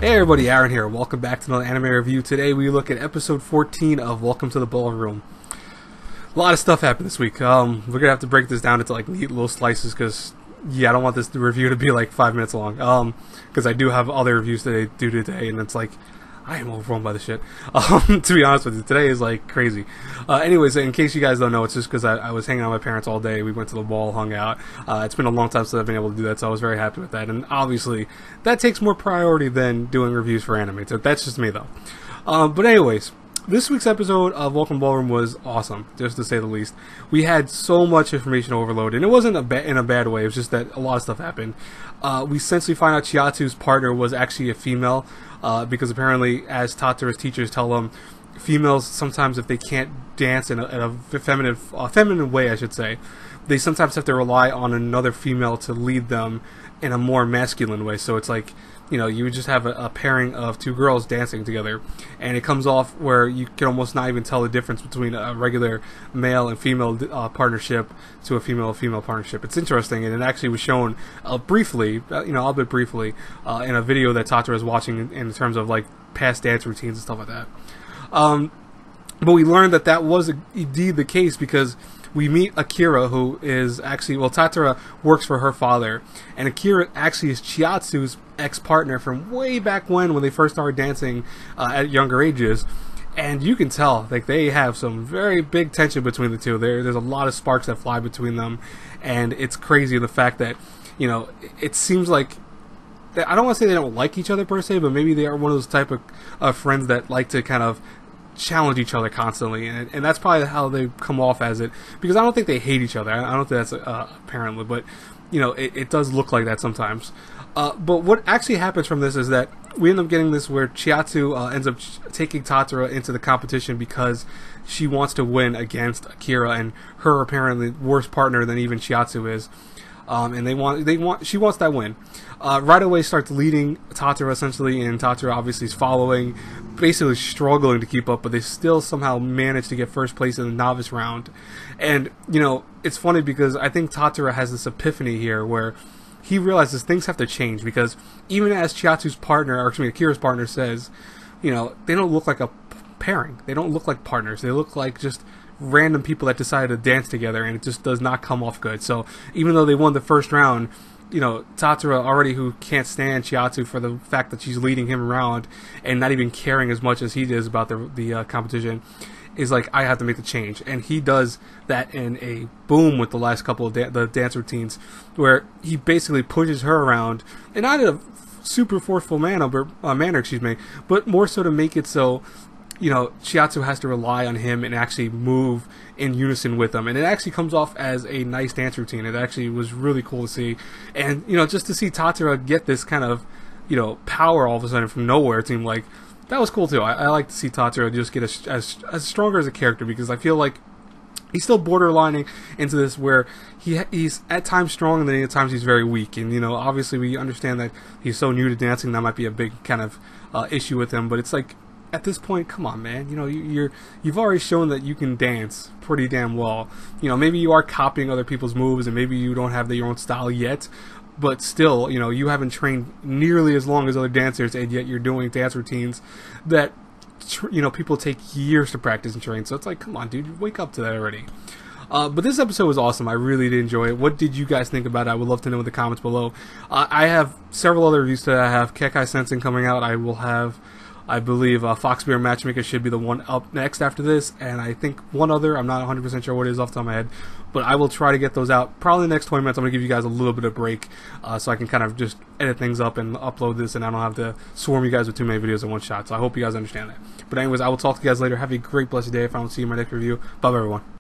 Hey everybody, Aaron here. Welcome back to another anime review. Today we look at episode 14 of Welcome to the Ballroom. A lot of stuff happened this week. We're gonna have to break this down into like neat little slices because, yeah, I don't want this review to be like 5 minutes long. Because I do have other reviews due today, and it's like I am overwhelmed by the shit. To be honest with you, today is like crazy. Anyways, in case you guys don't know, it's just because I was hanging out with my parents all day. We went to the mall, hung out. It's been a long time since I've been able to do that, so I was very happy with that. And obviously, that takes more priority than doing reviews for anime. So that's just me, though. But anyways, this week's episode of Welcome Ballroom was awesome, just to say the least. We had so much information overload, and it wasn't in a bad way. It was just that a lot of stuff happened. We essentially find out Chiatsu's partner was actually a female, because apparently, as Tatara's teachers tell them, females sometimes, if they can't dance in a feminine way, I should say, they sometimes have to rely on another female to lead them in a more masculine way. So it's like, you know, you would just have a pairing of two girls dancing together, and it comes off where you can almost not even tell the difference between a regular male and female partnership to a female partnership. It's interesting, and it actually was shown briefly, albeit briefly, in a video that Tatara was watching in terms of like past dance routines and stuff like that. But we learned that was indeed the case because we meet Akira, who is actually, well, Tatara works for her father, and Akira actually is Chiatsu's ex-partner from way back when they first started dancing at younger ages. And you can tell, like, they have some very big tension between the two. There's a lot of sparks that fly between them, and it's crazy the fact that, you know, it seems like, I don't want to say they don't like each other per se, but maybe they are one of those type of friends that like to kind of challenge each other constantly, and that's probably how they come off as it, because I don't think they hate each other. I don't think that's apparently, but you know, it does look like that sometimes. But what actually happens from this is that we end up getting this where Chiatsu ends up taking Tatara into the competition because she wants to win against Akira and her apparently worse partner than even Chiatsu is. And she wants that win. Right away starts leading Tatara essentially, and Tatara obviously is following, basically struggling to keep up, but they still somehow manage to get first place in the novice round. And, you know, it's funny because I think Tatara has this epiphany here where he realizes things have to change, because even as Chiatsu's partner, or excuse me, Akira's partner says, you know, they don't look like a pairing. They don't look like partners. They look like just random people that decided to dance together, and it just does not come off good. So even though they won the first round, you know, Tatara already, who can't stand Chiatsu for the fact that she's leading him around and not even caring as much as he does about the competition, is like, I have to make the change. And he does that in a boom with the last couple of the dance routines, where he basically pushes her around, and not in a super forceful manner, but more so to make it so, you know, Chiatsu has to rely on him and actually move in unison with him. And it actually comes off as a nice dance routine. It actually was really cool to see. And, you know, just to see Tatara get this kind of, you know, power all of a sudden from nowhere, it seemed like, that was cool too. I like to see Tatara just get as stronger as a character, because I feel like he's still borderlining into this where he's at times strong and then at times he's very weak. And, you know, obviously we understand that he's so new to dancing, that might be a big kind of issue with him. But it's like, at this point, come on, man. You know, you've already shown that you can dance pretty damn well. You know, maybe you are copying other people's moves, and maybe you don't have your own style yet, but still, you know, you haven't trained nearly as long as other dancers, and yet you're doing dance routines that, you know, people take years to practice and train. So it's like, come on, dude, wake up to that already. But this episode was awesome. I really did enjoy it. What did you guys think about it? I would love to know in the comments below. I have several other reviews today. I have Kekai Sensen coming out. I will have, I believe, Foxbear Matchmaker should be the one up next after this, and I think one other, I'm not 100% sure what it is off the top of my head, but I will try to get those out probably in the next 20 minutes. I'm going to give you guys a little bit of break, so I can kind of just edit things up and upload this, and I don't have to swarm you guys with too many videos in one shot. So I hope you guys understand that. But anyways, I will talk to you guys later. Have a great, blessed day. If I don't see you in my next review, bye everyone.